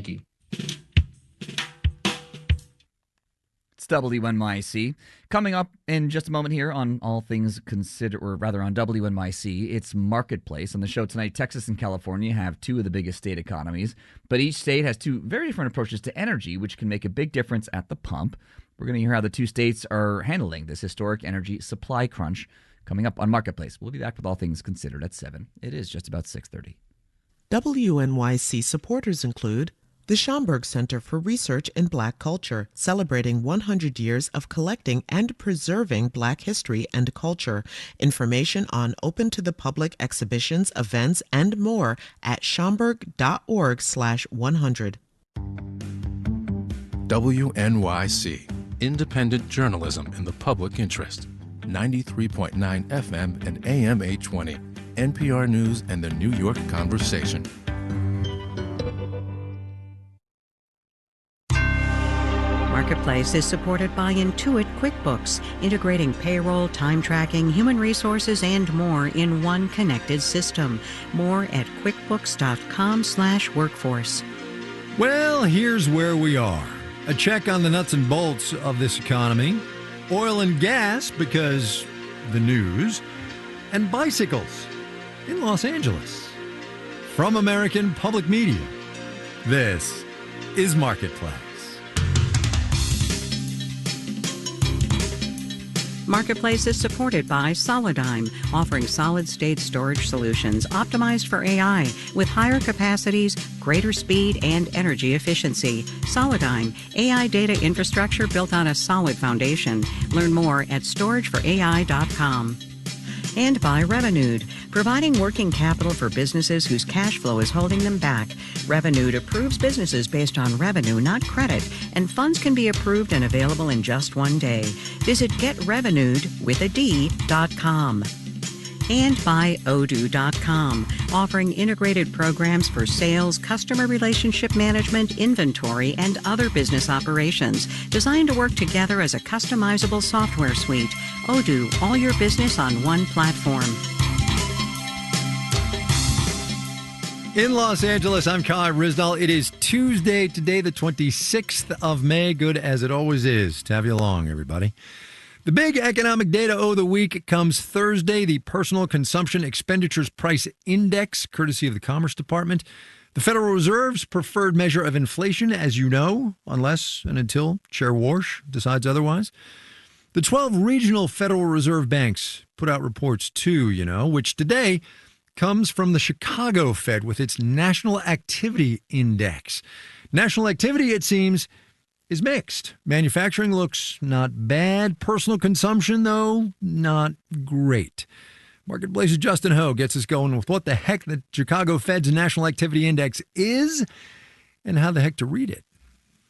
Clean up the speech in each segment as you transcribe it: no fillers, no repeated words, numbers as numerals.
you. It's WNYC. Coming up in just a moment here on All Things Considered, or rather on WNYC, it's Marketplace. On the show tonight, Texas and California have two of the biggest state economies, but each state has two very different approaches to energy, which can make a big difference at the pump. We're going to hear how the two states are handling this historic energy supply crunch coming up on Marketplace. We'll be back with All Things Considered at 7. It is just about 6:30. WNYC supporters include the Schomburg Center for Research in Black Culture, celebrating 100 years of collecting and preserving Black history and culture. Information on open-to-the-public exhibitions, events, and more at schomburg.org/100. WNYC, independent journalism in the public interest. 93.9 FM and AM 820. NPR News and the New York Conversation. Marketplace is supported by Intuit QuickBooks, integrating payroll, time tracking, human resources, and more in one connected system. More at quickbooks.com/workforce. Well, here's where we are. A check on the nuts and bolts of this economy. Oil and gas, because the news. And bicycles in Los Angeles. From American Public Media, this is Marketplace. Marketplace is supported by Solidigm, offering solid-state storage solutions optimized for AI with higher capacities, greater speed, and energy efficiency. Solidigm, AI data infrastructure built on a solid foundation. Learn more at storageforai.com. And by Revenued, providing working capital for businesses whose cash flow is holding them back. Revenued approves businesses based on revenue, not credit, and funds can be approved and available in just one day. Visit getrevenued.com. And by Odoo.com, offering integrated programs for sales, customer relationship management, inventory, and other business operations, designed to work together as a customizable software suite. Odoo, all your business on one platform. In Los Angeles, I'm Kai Rizdal. It is Tuesday today, the 26th of May. Good as it always is to have you along, everybody. The big economic data of the week comes Thursday, the Personal Consumption Expenditures Price Index, courtesy of the Commerce Department. The Federal Reserve's preferred measure of inflation, as you know, unless and until Chair Warsh decides otherwise. The 12 regional Federal Reserve banks put out reports too, which today comes from the Chicago Fed with its National Activity Index. National activity, it seems, is mixed. Manufacturing looks not bad. Personal consumption, though, not great. Marketplace's Justin Ho gets us going with what the heck the Chicago Fed's National Activity Index is and how the heck to read it.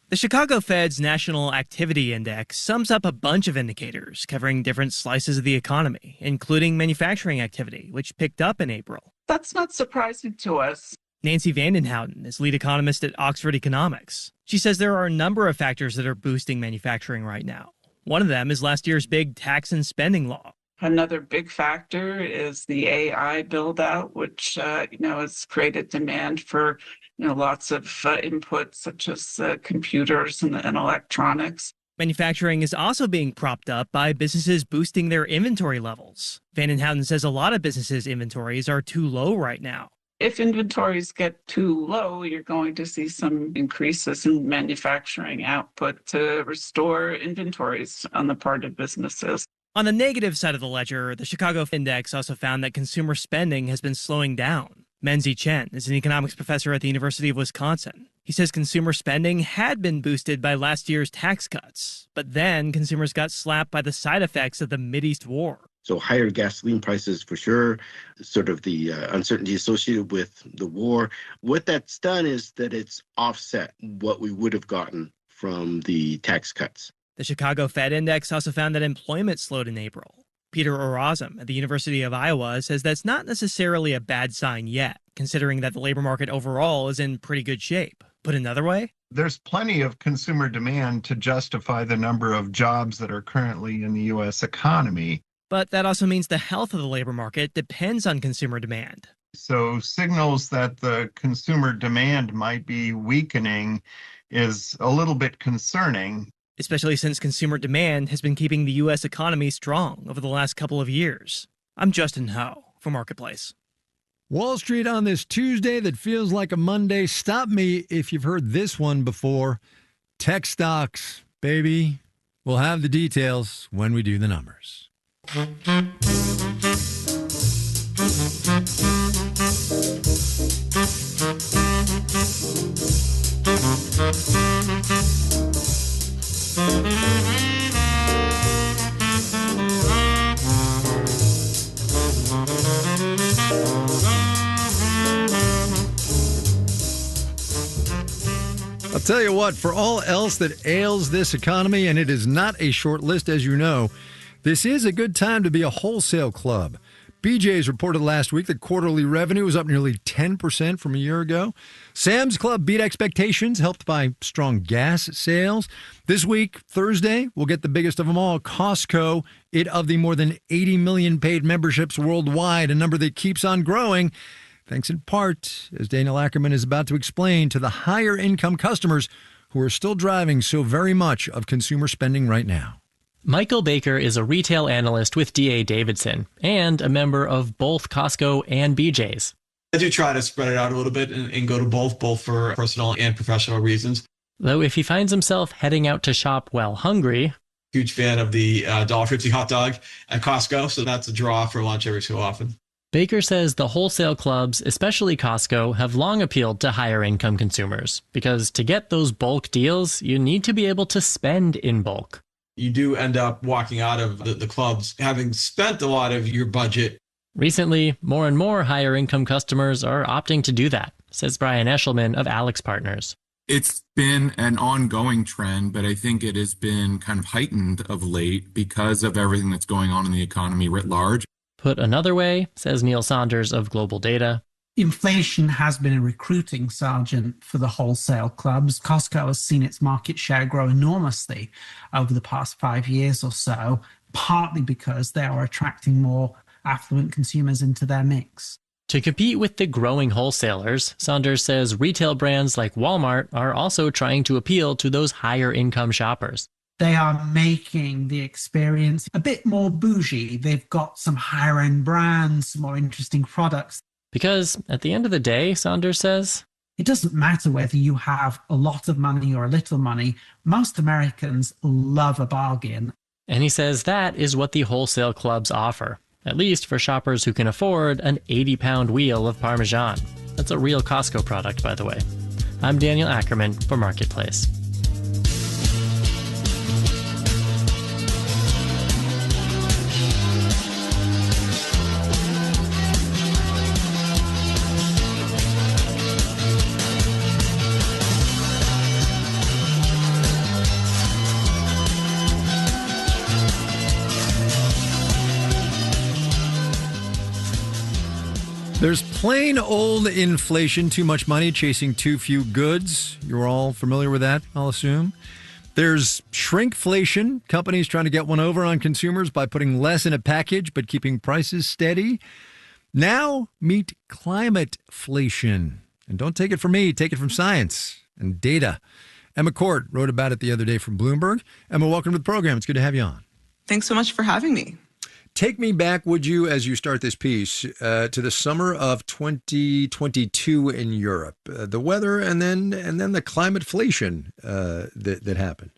The Chicago Fed's National Activity Index sums up a bunch of indicators covering different slices of the economy, including manufacturing activity, which picked up in April. That's not surprising to us. Nancy Vandenhouten is lead economist at Oxford Economics. She says there are a number of factors that are boosting manufacturing right now. One of them is last year's big tax and spending law. Another big factor is the AI build-out, which, has created demand for, lots of inputs such as computers and electronics. Manufacturing is also being propped up by businesses boosting their inventory levels. Vandenhouten says a lot of businesses' inventories are too low right now. If inventories get too low, you're going to see some increases in manufacturing output to restore inventories on the part of businesses. On the negative side of the ledger, the Chicago Index also found that consumer spending has been slowing down. Menzi Chen is an economics professor at the University of Wisconsin. He says consumer spending had been boosted by last year's tax cuts, but then consumers got slapped by the side effects of the Mideast war. So higher gasoline prices for sure, sort of the uncertainty associated with the war. What that's done is that it's offset what we would have gotten from the tax cuts. The Chicago Fed Index also found that employment slowed in April. Peter Orazum at the University of Iowa says that's not necessarily a bad sign yet, considering that the labor market overall is in pretty good shape. Put another way, there's plenty of consumer demand to justify the number of jobs that are currently in the U.S. economy. But that also means the health of the labor market depends on consumer demand. So signals that the consumer demand might be weakening is a little bit concerning. Especially since consumer demand has been keeping the U.S. economy strong over the last couple of years. I'm Justin Ho for Marketplace. Wall Street on this Tuesday that feels like a Monday. Stop me if you've heard this one before. Tech stocks, baby. We'll have the details when we do the numbers. I'll tell you what, for all else that ails this economy, and it is not a short list, as you know, this is a good time to be a wholesale club. BJ's reported last week that quarterly revenue was up nearly 10% from a year ago. Sam's Club beat expectations, helped by strong gas sales. This week, Thursday, we'll get the biggest of them all, Costco. It, of the more than 80 million paid memberships worldwide, a number that keeps on growing, thanks in part, as Daniel Ackerman is about to explain, to the higher income customers who are still driving so very much of consumer spending right now. Michael Baker is a retail analyst with D.A. Davidson and a member of both Costco and BJ's. I do try to spread it out a little bit and go to both for personal and professional reasons. Though if he finds himself heading out to shop while hungry... Huge fan of the $1.50 hot dog at Costco, so that's a draw for lunch every so often. Baker says the wholesale clubs, especially Costco, have long appealed to higher income consumers because to get those bulk deals, you need to be able to spend in bulk. You do end up walking out of the clubs having spent a lot of your budget. Recently, more and more higher income customers are opting to do that, says Brian Eshelman of Alex Partners. It's been an ongoing trend, but I think it has been kind of heightened of late because of everything that's going on in the economy writ large. Put another way, says Neil Saunders of Global Data, inflation has been a recruiting sergeant for the wholesale clubs. Costco has seen its market share grow enormously over the past 5 years or so, partly because they are attracting more affluent consumers into their mix. To compete with the growing wholesalers, Saunders says retail brands like Walmart are also trying to appeal to those higher income shoppers. They are making the experience a bit more bougie. They've got some higher end brands, some more interesting products. Because at the end of the day, Saunders says, it doesn't matter whether you have a lot of money or a little money. Most Americans love a bargain. And he says that is what the wholesale clubs offer, at least for shoppers who can afford an 80-pound wheel of Parmesan. That's a real Costco product, by the way. I'm Daniel Ackerman for Marketplace. There's plain old inflation, too much money chasing too few goods. You're all familiar with that, I'll assume. There's shrinkflation, companies trying to get one over on consumers by putting less in a package but keeping prices steady. Now meet climateflation. And don't take it from me, take it from science and data. Emma Court wrote about it the other day from Bloomberg. Emma, welcome to the program. It's good to have you on. Thanks so much for having me. Take me back, would you, as you start this piece, to the summer of 2022 in Europe, the weather, and then the climateflation that happened.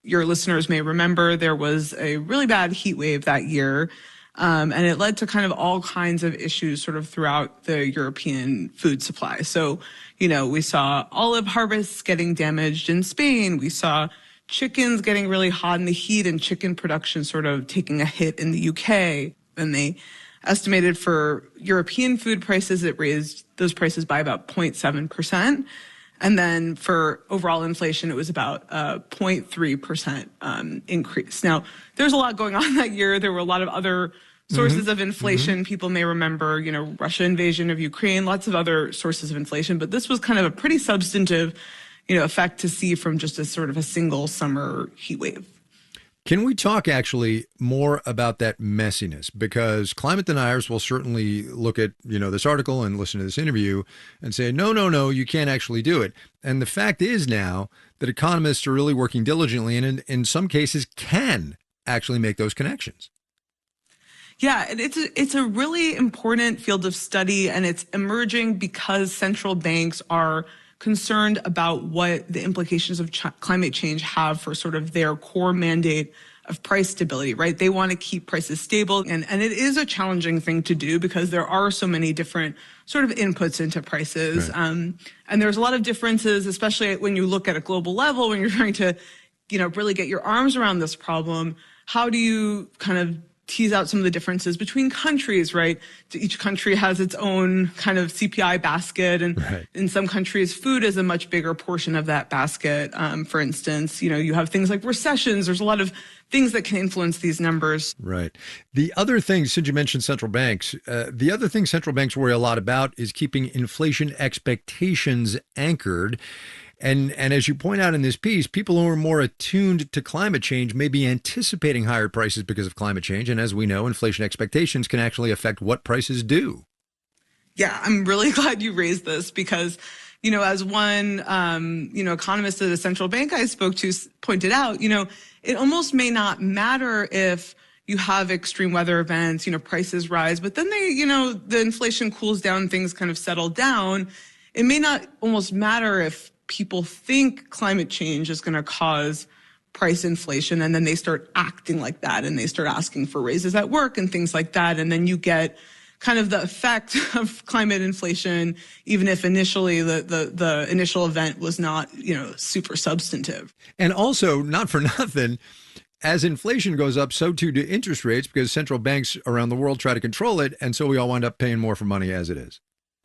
Your listeners may remember there was a really bad heat wave that year, and it led to kind of all kinds of issues sort of throughout the European food supply. So, we saw olive harvests getting damaged in Spain. We saw chickens getting really hot in the heat and chicken production sort of taking a hit in the UK. And they estimated for European food prices, it raised those prices by about 0.7%. And then for overall inflation, it was about a 0.3% increase. Now, there's a lot going on that year. There were a lot of other sources of inflation. People may remember, Russia invasion of Ukraine, lots of other sources of inflation. But this was kind of a pretty substantive effect to see from just a sort of a single summer heat wave. Can we talk actually more about that messiness? Because climate deniers will certainly look at, this article and listen to this interview and say, no, you can't actually do it. And the fact is now that economists are really working diligently and in some cases can actually make those connections. Yeah, it's a really important field of study, and it's emerging because central banks are concerned about what the implications of climate change have for sort of their core mandate of price stability, right? They want to keep prices stable. And it is a challenging thing to do because there are so many different sort of inputs into prices. Right. And there's a lot of differences, especially when you look at a global level, when you're trying to, really get your arms around this problem. How do you kind of tease out some of the differences between countries, right? Each country has its own kind of CPI basket, and right. In some countries, food is a much bigger portion of that basket. For instance, you have things like recessions. There's a lot of things that can influence these numbers. Right. The other thing, since you mentioned central banks, the other thing central banks worry a lot about is keeping inflation expectations anchored. And as you point out in this piece, people who are more attuned to climate change may be anticipating higher prices because of climate change. And as we know, inflation expectations can actually affect what prices do. Yeah, I'm really glad you raised this because, as one, economist at a central bank I spoke to pointed out, it almost may not matter if you have extreme weather events, prices rise, but then the inflation cools down, things kind of settle down. It may not almost matter if people think climate change is going to cause price inflation, and then they start acting like that, and they start asking for raises at work and things like that. And then you get kind of the effect of climate inflation, even if initially the initial event was not, super substantive. And also, not for nothing, as inflation goes up, so too do interest rates, because central banks around the world try to control it. And so we all wind up paying more for money as it is.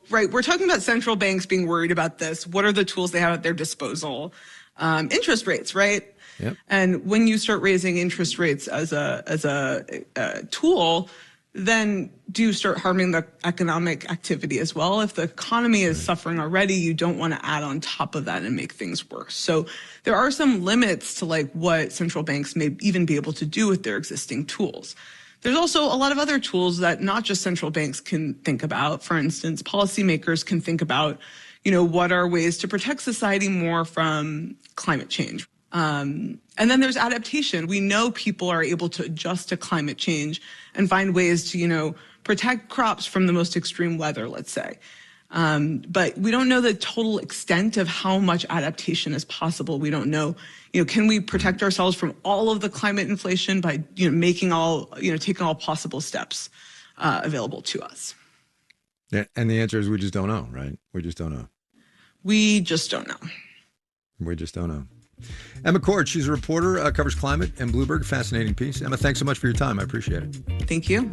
Right. We're talking about central banks being worried about this. What are the tools they have at their disposal? Interest rates, right? Yep. And when you start raising interest rates as a tool, then do start harming the economic activity as well. If the economy is suffering already, you don't want to add on top of that and make things worse. So there are some limits to what central banks may even be able to do with their existing tools. There's also a lot of other tools that not just central banks can think about. For instance, policymakers can think about, what are ways to protect society more from climate change. And then there's adaptation. We know people are able to adjust to climate change and find ways to, protect crops from the most extreme weather, let's say. But we don't know the total extent of how much adaptation is possible. We don't know, can we protect ourselves from all of the climate inflation by, taking all possible steps available to us? Yeah, and the answer is we just don't know, right? We just don't know. We just don't know. We just don't know. Emma Cord, she's a reporter, covers climate and Bloomberg. Fascinating piece. Emma, thanks so much for your time. I appreciate it. Thank you.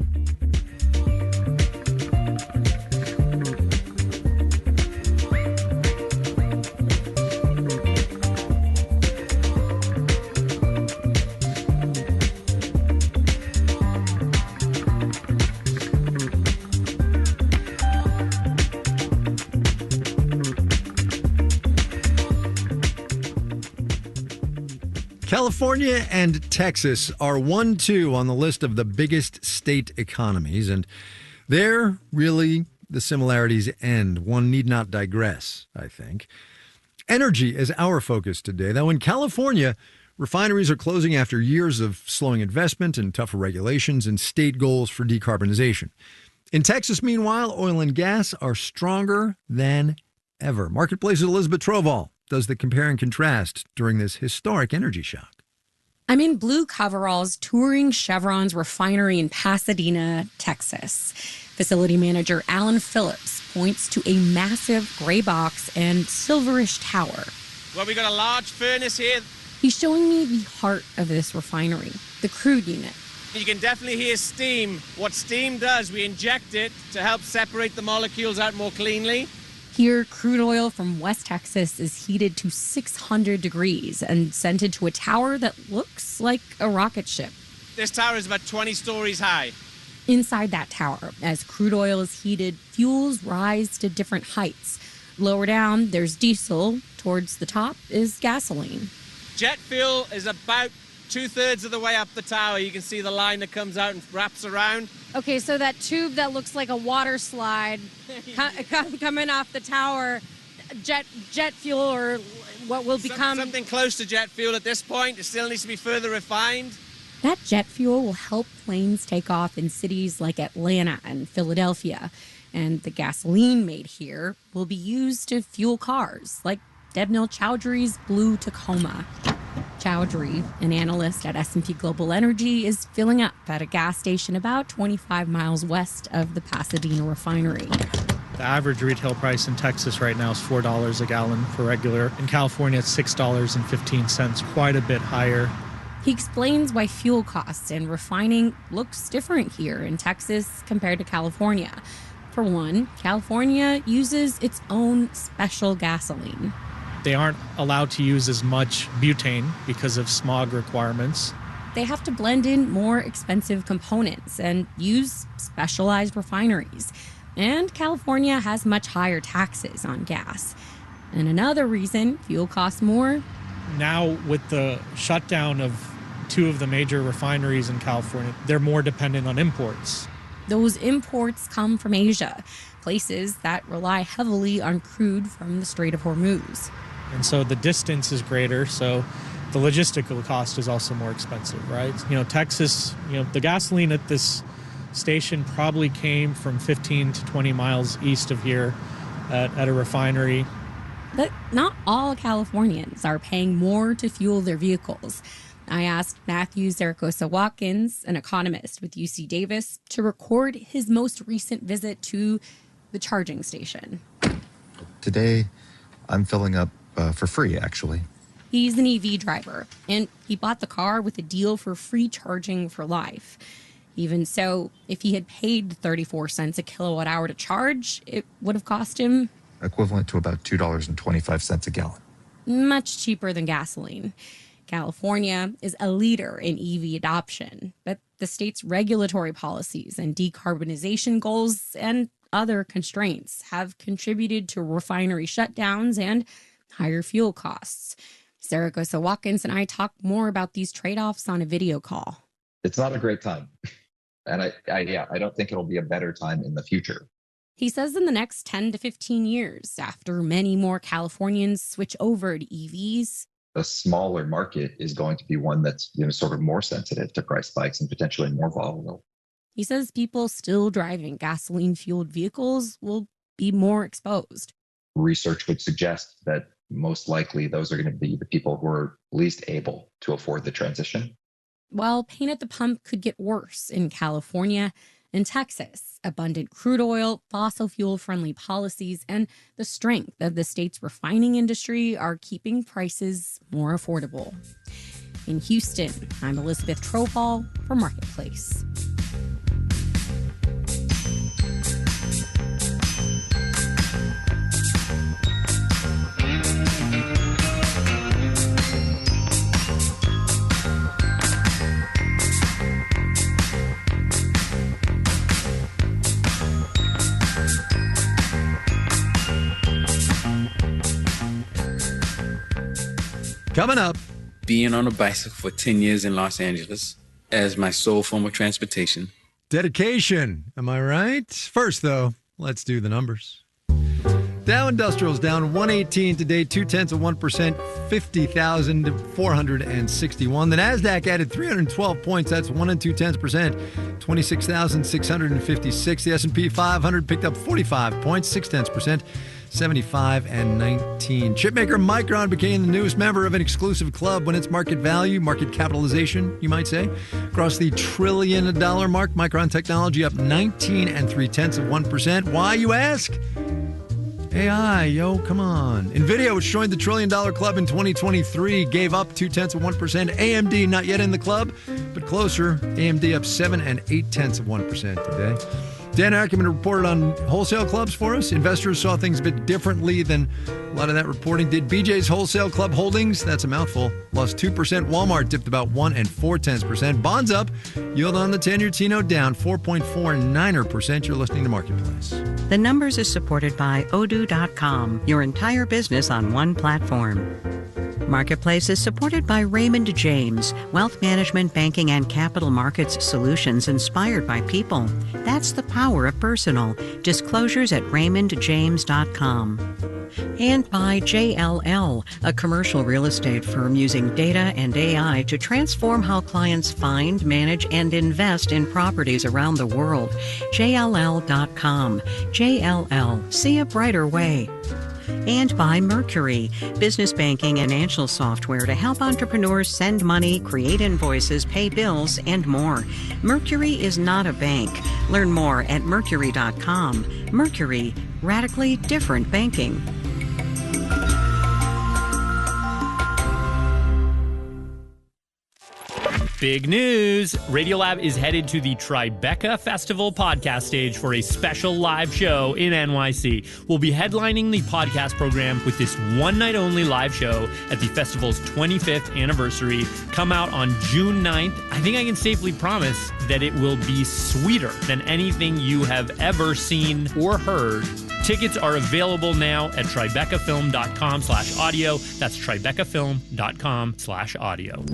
California and Texas are 1-2 on the list of the biggest state economies, and there really the similarities end. One need not digress, I think. Energy is our focus today, though. In California, refineries are closing after years of slowing investment and tougher regulations and state goals for decarbonization. In Texas, meanwhile, oil and gas are stronger than ever. Marketplace's Elizabeth Trovall does the compare and contrast during this historic energy shock. I'm in blue coveralls touring Chevron's refinery in Pasadena, Texas. Facility manager Alan Phillips points to a massive gray box and silverish tower. Well, we got a large furnace here. He's showing me the heart of this refinery, the crude unit. You can definitely hear steam. What steam does, we inject it to help separate the molecules out more cleanly. Here, crude oil from West Texas is heated to 600 degrees and sent into a tower that looks like a rocket ship. This tower is about 20 stories high. Inside that tower, as crude oil is heated, fuels rise to different heights. Lower down, there's diesel. Towards the top is gasoline. Jet fuel is about 2/3 of the way up the tower. You can see the line that comes out and wraps around. Okay, so that tube that looks like a water slide coming off the tower, jet fuel, or what will become... Something close to jet fuel at this point. It still needs to be further refined. That jet fuel will help planes take off in cities like Atlanta and Philadelphia. And the gasoline made here will be used to fuel cars, like Debnil Chowdhury's Blue Tacoma. Chowdhury, an analyst at S&P Global Energy, is filling up at a gas station about 25 miles west of the Pasadena refinery. The average retail price in Texas right now is $4 a gallon for regular. In California, it's $6.15, quite a bit higher. He explains why fuel costs and refining looks different here in Texas compared to California. For one, California uses its own special gasoline. They aren't allowed to use as much butane because of smog requirements. They have to blend in more expensive components and use specialized refineries. And California has much higher taxes on gas. And another reason fuel costs more. Now, with the shutdown of 2 of the major refineries in California, they're more dependent on imports. Those imports come from Asia, places that rely heavily on crude from the Strait of Hormuz. And so the distance is greater, so the logistical cost is also more expensive, right? Texas, the gasoline at this station probably came from 15 to 20 miles east of here at a refinery. But not all Californians are paying more to fuel their vehicles. I asked Matthew Zaragoza-Watkins, an economist with UC Davis, to record his most recent visit to the charging station. Today, I'm filling up for free, actually. He's an EV driver, and he bought the car with a deal for free charging for life. Even so, if he had paid 34 cents a kilowatt hour to charge, it would have cost him... equivalent to about $2.25 a gallon. Much cheaper than gasoline. California is a leader in EV adoption, but the state's regulatory policies and decarbonization goals and other constraints have contributed to refinery shutdowns and higher fuel costs. Zaragoza-Watkins and I talked more about these trade-offs on a video call. It's not a great time. And I don't think it'll be a better time in the future. He says in the next 10 to 15 years, after many more Californians switch over to EVs, a smaller market is going to be one that's sort of more sensitive to price spikes and potentially more volatile. He says people still driving gasoline-fueled vehicles will be more exposed. Research would suggest that most likely those are going to be the people who are least able to afford the transition. While pain at the pump could get worse in California and Texas, abundant crude oil, fossil fuel-friendly policies, and the strength of the state's refining industry are keeping prices more affordable. In Houston, I'm Elizabeth Tropal for Marketplace. Coming up. Being on a bicycle for 10 years in Los Angeles as my sole form of transportation. Dedication. Am I right? First, though, let's do the numbers. Dow Industrial's down 118 today, 0.2%, 50,461. The NASDAQ added 312 points. That's 1 2/10%, 26,656. The S&P 500 picked up 45 points, 0.6%. 75-19. Chipmaker Micron became the newest member of an exclusive club when its market value, market capitalization, you might say, crossed the $1 trillion mark. Micron Technology up 19 3/10%. Why, you ask? AI, come on. NVIDIA, which joined the $1 trillion club in 2023, gave up 0.2%. AMD, not yet in the club, but closer. AMD up 7 8/10% today. Dan Ackerman reported on wholesale clubs for us. Investors saw things a bit differently than a lot of that reporting did. BJ's Wholesale Club Holdings, that's a mouthful, lost 2%. Walmart dipped about 1 4/10%. Bonds up. Yield on the 10-year T-note down 4.49%. You're listening to Marketplace. The Numbers is supported by Odoo.com, your entire business on one platform. Marketplace is supported by Raymond James, wealth management, banking, and capital markets solutions inspired by people. That's the power of personal. Disclosures at raymondjames.com. And by JLL, a commercial real estate firm using data and AI to transform how clients find, manage, and invest in properties around the world. JLL.com. JLL, see a brighter way. And by Mercury, business banking and financial software to help entrepreneurs send money, create invoices, pay bills, and more. Mercury is not a bank. Learn more at Mercury.com. Mercury, radically different banking. Big news! Radiolab is headed to the Tribeca Festival podcast stage for a special live show in NYC. We'll be headlining the podcast program with this one-night-only live show at the festival's 25th anniversary. Come out on June 9th. I think I can safely promise that it will be sweeter than anything you have ever seen or heard. Tickets are available now at tribecafilm.com/audio. That's tribecafilm.com/audio.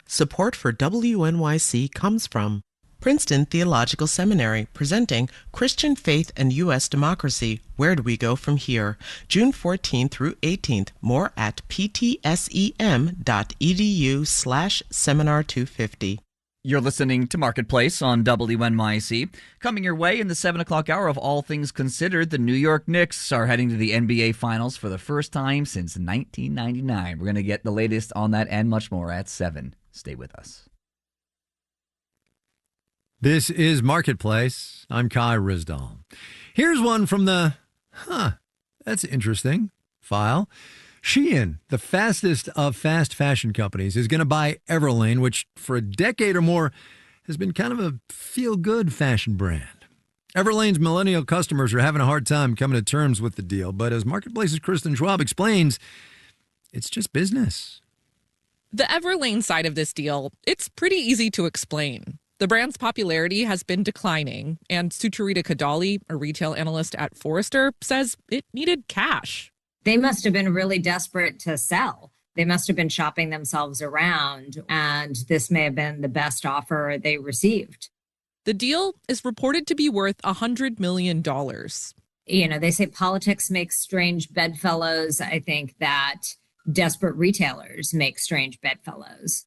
Support for WNYC comes from Princeton Theological Seminary, presenting Christian Faith and U.S. Democracy. Where do we go from here? June 14th through 18th. More at ptsem.edu/seminar250. You're listening to Marketplace on WNYC. Coming your way in the 7 o'clock hour of All Things Considered, the New York Knicks are heading to the NBA Finals for the first time since 1999. We're going to get the latest on that and much more at 7. Stay with us. This is Marketplace. I'm Kai Ryssdal. Here's one from the, that's interesting, file. Shein, the fastest of fast fashion companies, is going to buy Everlane, which for a decade or more has been kind of a feel-good fashion brand. Everlane's millennial customers are having a hard time coming to terms with the deal, but as Marketplace's Kristen Schwab explains, it's just business. The Everlane side of this deal, it's pretty easy to explain. The brand's popularity has been declining, and Sucharita Kadali, a retail analyst at Forrester, says it needed cash. They must have been really desperate to sell. They must have been shopping themselves around, and this may have been the best offer they received. The deal is reported to be worth $100 million. You know, they say politics makes strange bedfellows. I think that desperate retailers make strange bedfellows.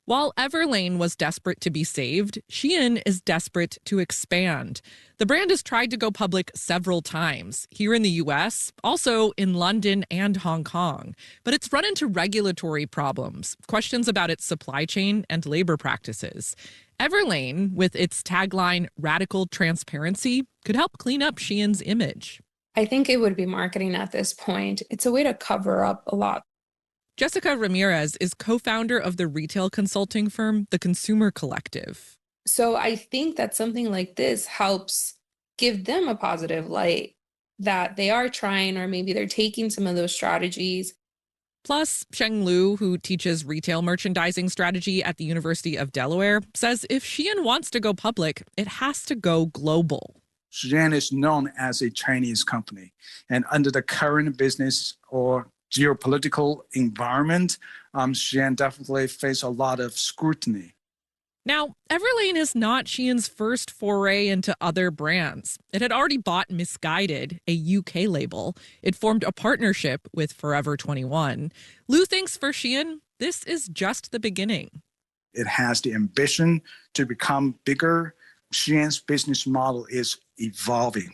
While Everlane was desperate to be saved, Shein is desperate to expand. The brand has tried to go public several times, here in the U.S., also in London and Hong Kong. But it's run into regulatory problems, questions about its supply chain and labor practices. Everlane, with its tagline, Radical Transparency, could help clean up Shein's image. I think it would be marketing at this point. It's a way to cover up a lot. Jessica Ramirez is co-founder of the retail consulting firm, The Consumer Collective. So I think that something like this helps give them a positive light that they are trying, or maybe they're taking some of those strategies. Plus, Sheng Liu, who teaches retail merchandising strategy at the University of Delaware, says if Shein wants to go public, it has to go global. Shein is known as a Chinese company, and under the current business or geopolitical environment, Shein definitely face a lot of scrutiny. Now, Everlane is not Shein's first foray into other brands. It had already bought Missguided, a UK label. It formed a partnership with Forever 21. Liu thinks for Shein, this is just the beginning. It has the ambition to become bigger. Shein's business model is evolving.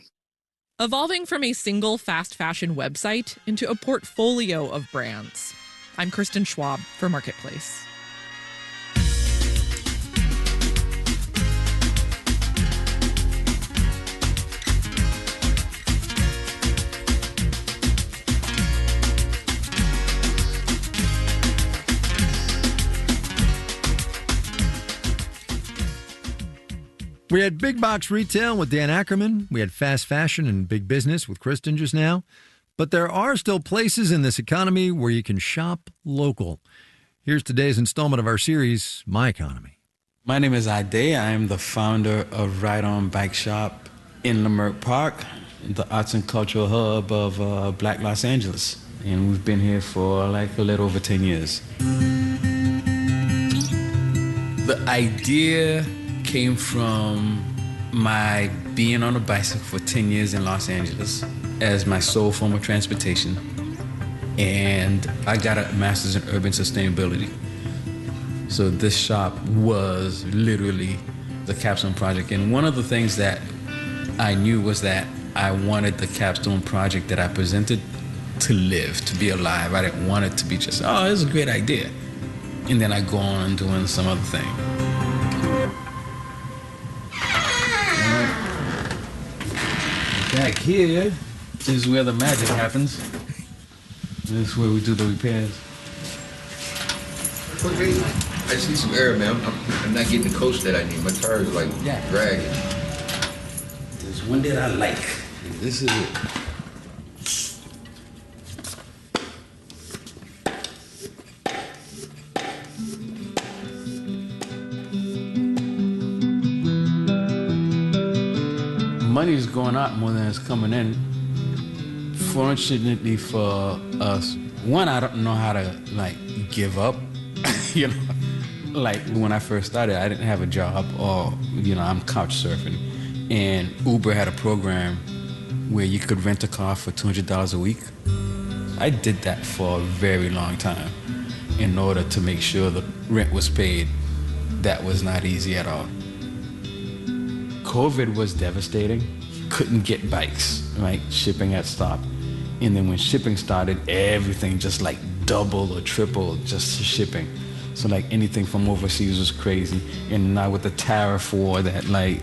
Evolving from a single fast fashion website into a portfolio of brands. I'm Kristen Schwab for Marketplace. We had big box retail with Dan Ackerman. We had fast fashion and big business with Kristen just now. But there are still places in this economy where you can shop local. Here's today's installment of our series, My Economy. My name is Ade. I am the founder of Ride On Bike Shop in Leimert Park, the arts and cultural hub of Black Los Angeles. and we've been here for like a little over 10 years. The idea came from my being on a bicycle for 10 years in Los Angeles as my sole form of transportation. And I got a master's in urban sustainability. So this shop was literally the capstone project. And one of the things that I knew was that I wanted the capstone project that I presented to live, to be alive. I didn't want it to be just, oh, it's a great idea. And then I go on doing some other thing. Back here is where the magic happens. This is where we do the repairs. Okay, I just need some air, man. I'm not getting the coach that I need. My tires are like dragging. There's one that I like. This is it. Money's going out more than it's coming in. Fortunately for us, one, I don't know how to like give up. You know, like when I first started, I didn't have a job, or I'm couch surfing, and Uber had a program where you could rent a car for $200 a week. I did that for a very long time in order to make sure the rent was paid. That was not easy at all. COVID was devastating. Couldn't get bikes, right? Shipping had stopped. And then when shipping started, everything just like doubled or tripled just shipping. So like anything from overseas was crazy. And now with the tariff war that like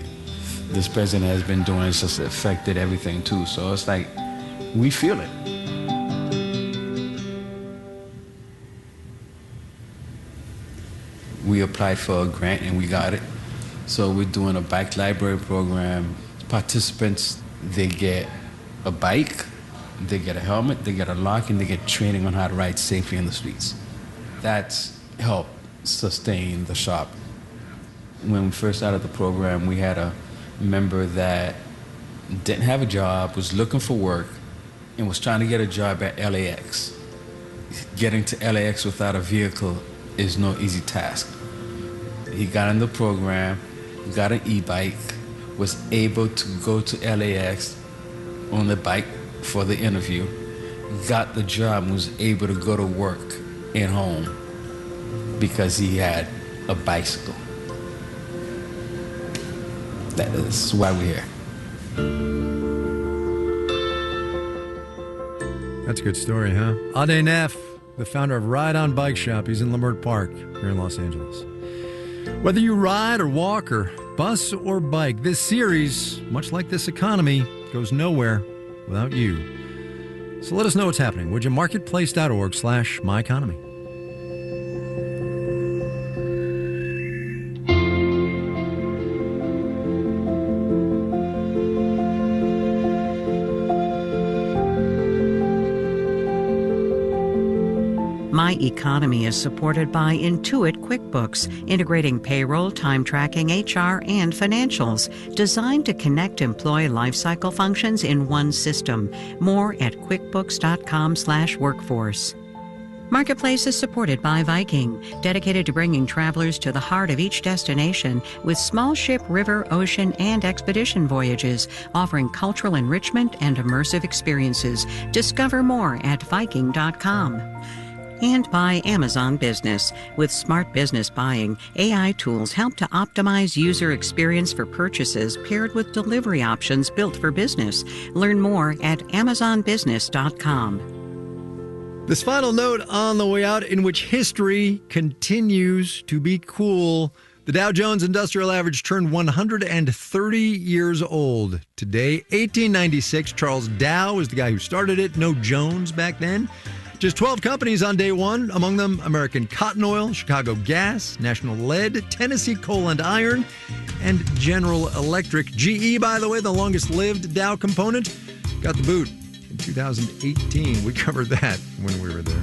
this president has been doing, it's just affected everything too. So it's like, we feel it. We applied for a grant and we got it. So we're doing a bike library program. Participants, they get a bike, they get a helmet, they get a lock, and they get training on how to ride safely in the streets. That's helped sustain the shop. When we first started the program, we had a member that didn't have a job, was looking for work, and was trying to get a job at LAX. Getting to LAX without a vehicle is no easy task. He got in the program, got an e-bike, was able to go to LAX on the bike for the interview, got the job, and was able to go to work and home because he had a bicycle. That is why we're here. That's a good story, huh? Ade Neff, the founder of Ride On Bike Shop. He's in Leimert Park here in Los Angeles. Whether you ride or walk or bus or bike, this series, much like this economy, goes nowhere without you. So let us know what's happening. Would you? Marketplace.org/myeconomy. My Economy is supported by Intuit QuickBooks, integrating payroll, time tracking, HR, and financials, designed to connect employee lifecycle functions in one system. More at quickbooks.com/workforce. Marketplace is supported by Viking, dedicated to bringing travelers to the heart of each destination with small ship, river, ocean, and expedition voyages, offering cultural enrichment and immersive experiences. Discover more at Viking.com. And by Amazon Business. With smart business buying, AI tools help to optimize user experience for purchases paired with delivery options built for business. Learn more at AmazonBusiness.com. This final note on the way out, in which history continues to be cool. The Dow Jones Industrial Average turned 130 years old today. 1896, Charles Dow is the guy who started it. No Jones back then. Just 12 companies on day one, among them American Cotton Oil, Chicago Gas, National Lead, Tennessee Coal and Iron, and General Electric. GE, by the way, the longest-lived Dow component, got the boot in 2018. We covered that when we were there.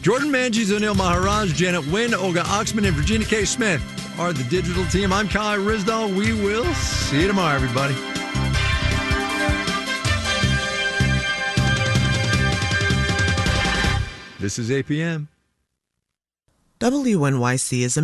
Jordan Manges, Anil Maharaj, Janet Wynn, Olga Oxman, and Virginia K. Smith are the digital team. I'm Kai Ryssdal. We will see you tomorrow, everybody. This is APM. WNYC is a